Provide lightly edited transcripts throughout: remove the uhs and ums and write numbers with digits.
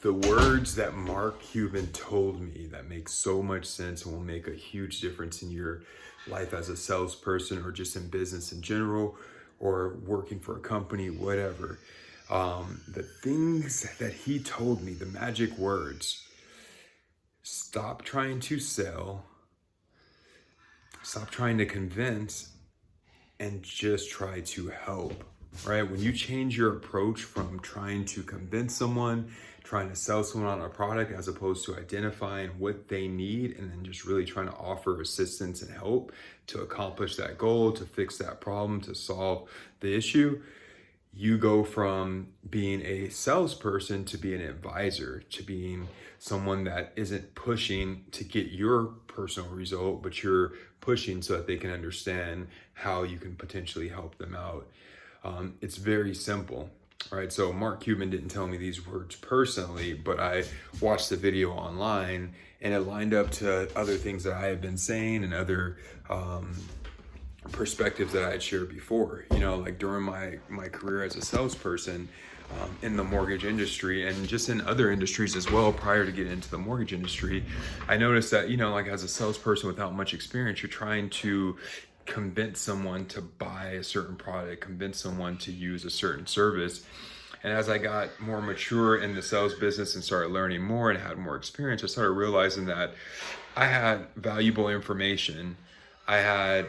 The words that Mark Cuban told me that make so much sense and will make a huge difference in your life as a salesperson or just in business in general or working for a company, whatever. The things that he told me, the magic words: stop trying to sell, stop trying to convince, and just try to help. Right? When you change your approach from trying to convince someone, trying to sell someone on a product, as opposed to identifying what they need and then just really trying to offer assistance and help to accomplish that goal, to fix that problem, to solve the issue, you go from being a salesperson to being an advisor, to being someone that isn't pushing to get your personal result, but you're pushing so that they can understand how you can potentially help them out. It's very simple, right? So Mark Cuban didn't tell me these words personally, but I watched the video online and it lined up to other things that I have been saying and other perspectives that I had shared before. Like during my career as a salesperson in the mortgage industry and just in other industries as well. Prior to getting into the mortgage industry, I noticed that, like as a salesperson without much experience, you're trying to convince someone to buy a certain product, convince someone to use a certain service. And as I got more mature in the sales business and started learning more and had more experience, I started realizing that I had valuable information. I had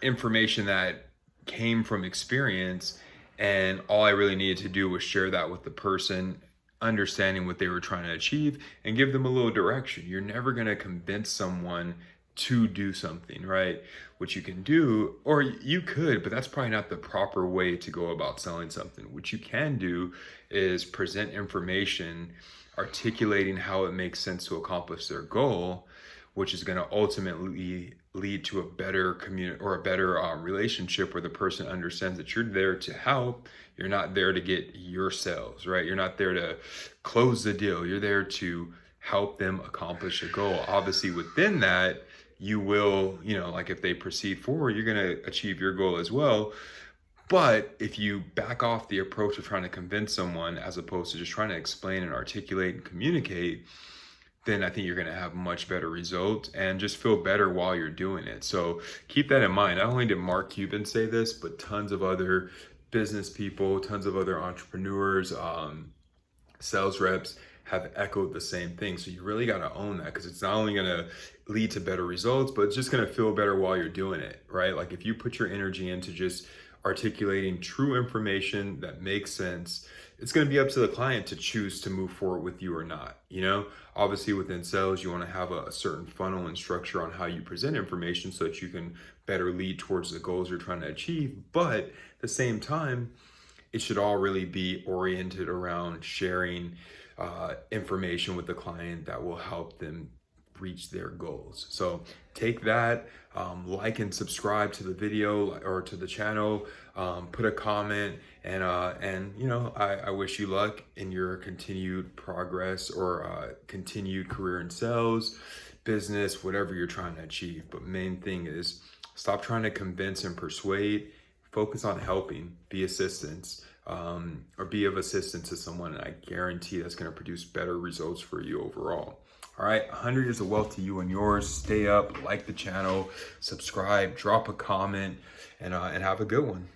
information that came from experience, and all I really needed to do was share that with the person, understanding what they were trying to achieve and give them a little direction. You're never going to convince someone to do something, right? What you can do, or you could, but that's probably not the proper way to go about selling something. What you can do is present information articulating how it makes sense to accomplish their goal, which is going to ultimately lead to a better community or a better relationship where the person understands that you're there to help. You're not there to get your sales, right? You're not there to close the deal. You're there to help them accomplish a goal. Obviously, within that, you will, like if they proceed forward, you're going to achieve your goal as well. But if you back off the approach of trying to convince someone as opposed to just trying to explain and articulate and communicate, then I think you're going to have much better results and just feel better while you're doing it. So keep that in mind. Not only did Mark Cuban say this, but tons of other business people, tons of other entrepreneurs, sales reps have echoed the same thing. So you really got to own that, because it's not only going to lead to better results, but it's just going to feel better while you're doing it, right? Like if you put your energy into just articulating true information that makes sense, it's going to be up to the client to choose to move forward with you or not. Obviously within sales, you want to have a certain funnel and structure on how you present information so that you can better lead towards the goals you're trying to achieve. But at the same time, it should all really be oriented around sharing information with the client that will help them reach their goals. So take that, like and subscribe to the video or to the channel, put a comment, and I wish you luck in your continued progress or continued career in sales, business, whatever you're trying to achieve. But main thing is stop trying to convince and persuade. Focus on helping, be assistance, or be of assistance to someone, and I guarantee that's going to produce better results for you overall. All right, 100 years of wealth to you and yours. Stay up, like the channel, subscribe, drop a comment, and have a good one.